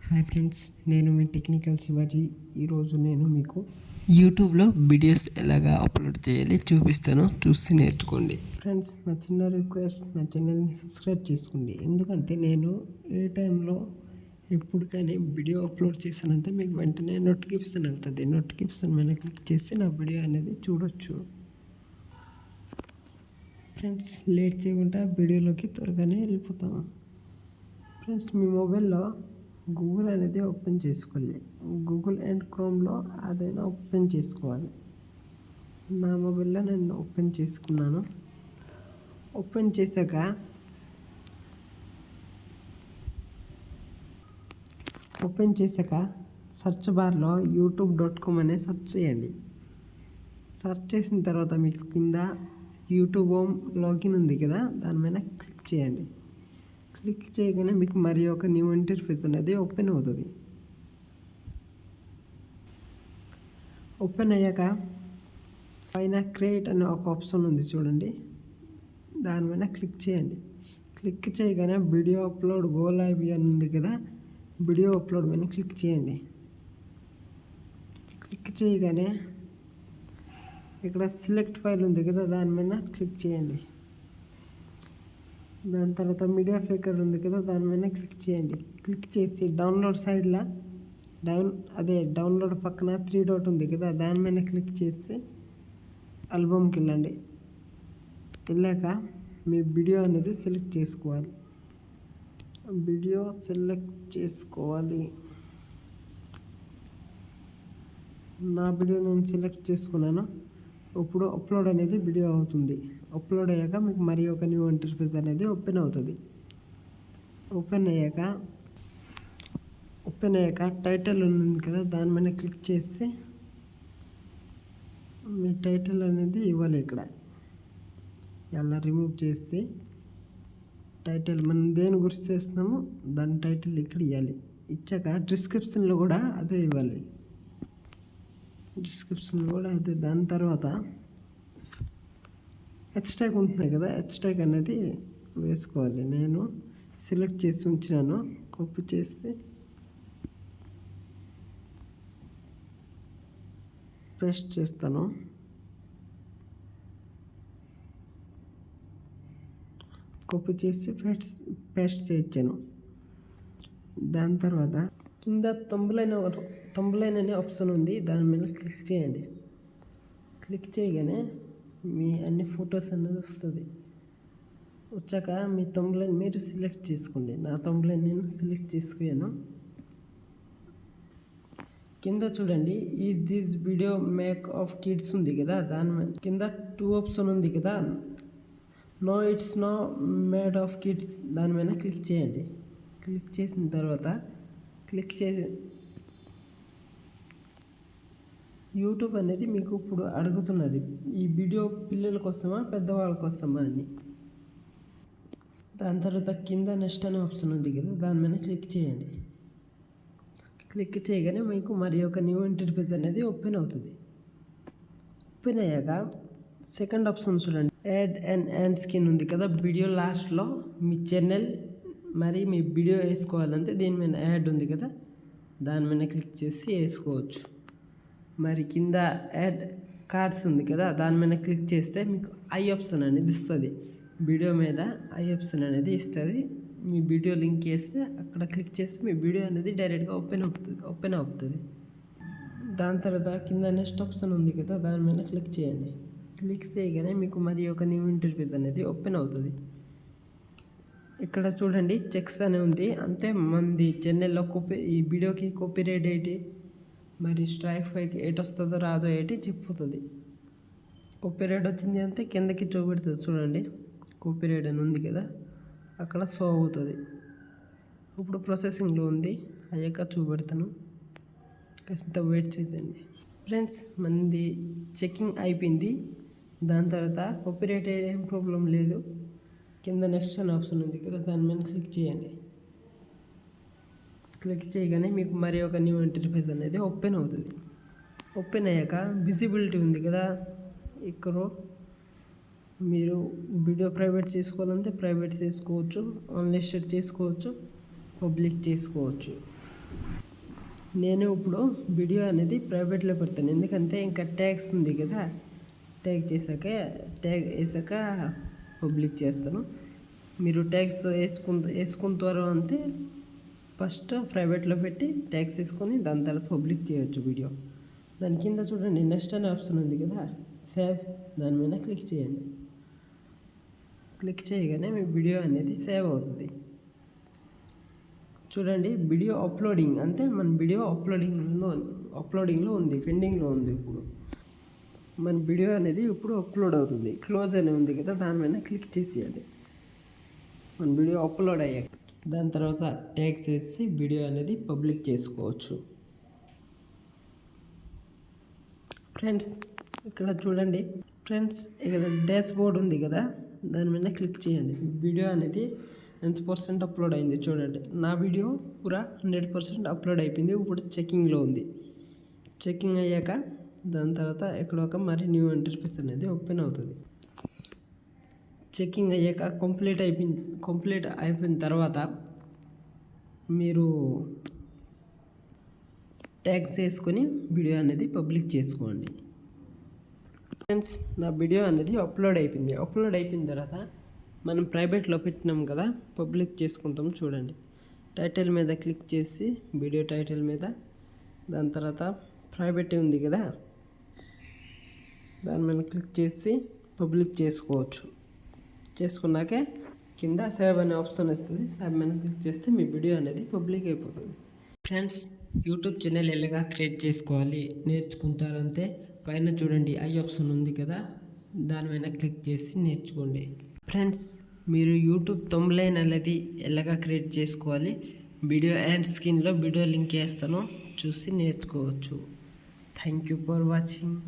Hi friends, నేను మీ technical Shivaji. ఈరోజు నేను మీకు యూట్యూబ్లో వీడియోస్ ఎలాగా అప్లోడ్ చేయాలి చూపిస్తాను, చూసి నేర్చుకోండి. ఫ్రెండ్స్, నా చిన్న రిక్వెస్ట్, నా ఛానల్ని సబ్స్క్రైబ్ చేసుకోండి. ఎందుకంటే నేను ఏ టైంలో ఎప్పుడు కానీ వీడియో అప్లోడ్ చేసినంత మీకు వెంటనే నోటిఫికేషన్ వెళ్తుంది. నోటిఫికేషన్ మీద క్లిక్ చేసి నా వీడియో అనేది చూడొచ్చు. ఫ్రెండ్స్, లేట్ చేయకుండా వీడియోలోకి త్వరగానే వెళ్ళిపోతాం. ఫ్రెండ్స్, మీ మొబైల్లో గూగుల్ అనేది ఓపెన్ చేసుకోవాలి. గూగుల్ అండ్ క్రోమ్లో అదైనా ఓపెన్ చేసుకోవాలి. నా మొబైల్లో నేను ఓపెన్ చేసుకున్నాను. ఓపెన్ చేశాక సెర్చ్ బార్లో youtube.com అనే సెర్చ్ చేయండి. సెర్చ్ చేసిన తర్వాత మీకు కింద యూట్యూబ్ హోమ్ లాగిన్ ఉంది కదా, దాని మీద క్లిక్ చేయండి. క్లిక్ చేయగానే మీకు మరి ఒక న్యూ ఇంటర్ఫేస్ అనేది ఓపెన్ అవుతుంది. ఓపెన్ అయ్యాక పైన క్రియేట్ అనే ఒక ఆప్షన్ ఉంది చూడండి, దాని మీద క్లిక్ చేయండి. క్లిక్ చేయగానే వీడియో అప్లోడ్ గో లైవ్ అని ఉంది కదా, వీడియో అప్లోడ్ మీద క్లిక్ చేయండి. క్లిక్ చేయగానే ఇక్కడ సెలెక్ట్ ఫైల్ ఉంది కదా, దాని మీద క్లిక్ చేయండి. దాని తర్వాత మీడియా ఫేకర్ ఉంది కదా, దాని మీద క్లిక్ చేయండి. క్లిక్ చేసి డౌన్లోడ్ సైడ్లో డౌన్లోడ్ పక్కన 3 డాట్ ఉంది కదా, దాని మీద క్లిక్ చేసి ఆల్బమ్కి వెళ్ళండి. వెళ్ళాక మీ వీడియో అనేది సెలెక్ట్ చేసుకోవాలి. నా వీడియో నేను సెలెక్ట్ చేసుకున్నాను. ఇప్పుడు అప్లోడ్ అనేది వీడియో అవుతుంది. అప్లోడ్ అయ్యాక మీకు మరి ఒక న్యూ ఇంటర్ఫేస్ అనేది ఓపెన్ అవుతుంది. ఓపెన్ అయ్యాక టైటిల్ ఉంది కదా, దాని మీద క్లిక్ చేసి మీ టైటిల్ అనేది ఇవ్వాలి. ఇక్కడ ఇలా రిమూవ్ చేసి టైటిల్ మనం దేని గురించి చేస్తున్నామో దాని టైటిల్ ఇక్కడ ఇవ్వాలి. ఇచ్చాక డిస్క్రిప్షన్లో కూడా అదే ఇవ్వాలి. దాని తర్వాత హెచ్ట్యాగ్ ఉంటుంది కదా, హెచ్ట్యాగ్ అనేది వేసుకోవాలి. నేను సెలెక్ట్ చేసి ఉంచినాను. కాపీ చేసి పేస్ట్ చేస్తాను. కాపీ చేసి పేస్ట్ చేయించాను. దాని తర్వాత కింద తంబ్లైన్ అనే ఆప్షన్ ఉంది, దాని మీద క్లిక్ చేయండి. క్లిక్ చేయగానే మీ అన్ని ఫొటోస్ అనేది వస్తుంది. వచ్చాక మీ తంబ్లైన్ మీరు సెలెక్ట్ చేసుకోండి. నా తంబ్లైన్ నేను సెలెక్ట్ చేసుకున్నాను. కింద చూడండి, is this video make of kids ఉంది కదా, దాని కింద 2 ఆప్షన్ ఉంది కదా, no it's no made of kids, దాని మీద క్లిక్ చేయండి. క్లిక్ చేసిన తర్వాత యూట్యూబ్ అనేది మీకు ఇప్పుడు అడుగుతున్నది, ఈ వీడియో పిల్లల కోసమా పెద్దవాళ్ళ కోసమా అని. దాని తర్వాత కింద నెక్స్ట్ అనే ఆప్షన్ ఉంది కదా, దాని మీద క్లిక్ చేయండి. క్లిక్ చేయగానే మీకు మరి ఒక న్యూ ఇంటర్ఫేస్ అనేది ఓపెన్ అవుతుంది. ఓపెన్ అయ్యాక సెకండ్ ఆప్షన్ చూడండి, యాడ్ అండ్ హ్యాండ్ స్క్రీన్ ఉంది కదా, వీడియో లాస్ట్లో మీ ఛానల్ మరి మీ వీడియో వేసుకోవాలంటే దీని మీద యాడ్ ఉంది కదా, దాని మీద క్లిక్ చేసి వేసుకోవచ్చు. మరి కింద యాడ్ కార్డ్స్ ఉంది కదా, దాని మీద క్లిక్ చేస్తే మీకు ఐ ఆప్షన్ అనేది ఇస్తుంది. వీడియో మీద ఐ ఆప్షన్ అనేది ఇస్తుంది. మీ వీడియో లింక్ చేస్తే అక్కడ క్లిక్ చేస్తే మీ వీడియో అనేది డైరెక్ట్గా ఓపెన్ అవుతుంది. దాని తర్వాత కింద నెక్స్ట్ ఆప్షన్ ఉంది కదా, దాని మీద క్లిక్ చేయండి. క్లిక్ చేయగానే మీకు మరి ఒక న్యూ ఇంటర్ఫేస్ అనేది ఓపెన్ అవుతుంది. ఇక్కడ చూడండి, చెక్స్ అని ఉంది. అంతే, మంది ఛానల్లో ఈ వీడియోకి కాపీరైట్ ఏంటి మరి స్ట్రైక్ 5కి 8 వస్తుందో రాదో ఏంటి చెప్పుతుంది. కాపీరైట్ వచ్చింది అంటే కిందకి చూపెడుతుంది చూడండి, కాపీరైట్ అని ఉంది కదా, అక్కడ షో అవుతుంది. ఇప్పుడు ప్రాసెసింగ్లో ఉంది, అయ్యాక చూపెడతాను, కాస్త వెయిట్ చేయండి. ఫ్రెండ్స్, మంది చెకింగ్ అయిపోయింది. దాని తర్వాత కాపీరైట్ ఏం ప్రాబ్లం లేదు. కింద నెక్స్ట్ అనే ఆప్షన్ ఉంది కదా, దాని మీద క్లిక్ చేయండి. క్లిక్ చేయగానే మీకు మరి ఒక న్యూ ఇంటర్ఫేస్ అనేది ఓపెన్ అవుతుంది. ఓపెన్ అయ్యాక విజిబిలిటీ ఉంది కదా, ఇక్కడ మీరు వీడియో ప్రైవేట్ చేసుకోవాలంటే ప్రైవేట్ చేసుకోవచ్చు, అన్లిస్టెడ్ చేసుకోవచ్చు, పబ్లిక్ చేసుకోవచ్చు. నేను ఇప్పుడు వీడియో అనేది ప్రైవేట్లో పెడతాను, ఎందుకంటే ఇంకా ట్యాగ్స్ ఉంది కదా, ట్యాగ్ వేసాక పబ్లిక్ చేస్తాను. మీరు ట్యాగ్స్ వేసుకుంటారు అంటే ఫస్ట్ ప్రైవేట్లో పెట్టి ట్యాగ్స్ వేసుకొని దాని తర్వాత పబ్లిక్ చేయొచ్చు వీడియో. దాని కింద చూడండి నెక్స్ట్ అనే ఆప్షన్ ఉంది కదా, సేవ్, దాని మీద క్లిక్ చేయండి. క్లిక్ చేయగానే మీ వీడియో అనేది సేవ్ అవుతుంది. చూడండి వీడియో అప్లోడింగ్ అంటే మన వీడియో అప్లోడింగ్లో ఉంది, పెండింగ్లో ఉంది. ఇప్పుడు మన వీడియో అనేది ఇప్పుడు అప్లోడ్ అవుతుంది. క్లోజ్ అని ఉంది కదా, దాని మీద క్లిక్ చేసేయండి. మన వీడియో అప్లోడ్ అయ్యాక దాని తర్వాత ట్యాగ్ చేసి వీడియో అనేది పబ్లిక్ చేసుకోవచ్చు. ఫ్రెండ్స్ ఇక్కడ చూడండి ఫ్రెండ్స్, ఇక్కడ డాష్ బోర్డ్ ఉంది కదా, దాని మీద క్లిక్ చేయండి. వీడియో అనేది ఎంత % అప్లోడ్ అయింది చూడండి. నా వీడియో పూరా 100% అప్లోడ్ అయిపోయింది. ఇప్పుడు చెకింగ్లో ఉంది. చెకింగ్ అయ్యాక దాని తర్వాత ఎక్కడ ఒక మరి న్యూ ఇంటర్ఫేస్ అనేది ఓపెన్ అవుతుంది. చెకింగ్ అయ్యాక కంప్లీట్ అయిపోయిన తర్వాత మీరు ట్యాగ్స్ వేసుకొని వీడియో అనేది పబ్లిక్ చేసుకోండి. ఫ్రెండ్స్ నా వీడియో అనేది అప్లోడ్ అయిపోయింది. అప్లోడ్ అయిపోయిన తర్వాత మనం ప్రైవేట్లో పెట్టినాం కదా, పబ్లిక్ చేసుకుంటాం. చూడండి టైటిల్ మీద క్లిక్ చేసి వీడియో టైటిల్ మీద, దాని తర్వాత ప్రైవేట్ ఉంది కదా, దాని మీద క్లిక్ చేసి పబ్లిక్ చేసుకోవచ్చు. చేసుకున్నాకే కింద సేవ్ అనే ఆప్షన్ వస్తుంది. సేవ్ మీద క్లిక్ చేస్తే మీ వీడియో అనేది పబ్లిక్ అయిపోతుంది. ఫ్రెండ్స్ యూట్యూబ్ ఛానల్ ఎలాగా క్రియేట్ చేసుకోవాలి నేర్చుకుంటారంటే పైన చూడండి ఐ ఆప్షన్ ఉంది కదా, దాని మీద క్లిక్ చేసి నేర్చుకోండి. ఫ్రెండ్స్ మీరు యూట్యూబ్ తమ్బ్లైన్ అనేది ఎలాగా క్రియేట్ చేసుకోవాలి వీడియో అండ్ స్క్రీన్లో వీడియో లింక్ వేస్తాను, చూసి నేర్చుకోవచ్చు. Thank you for watching.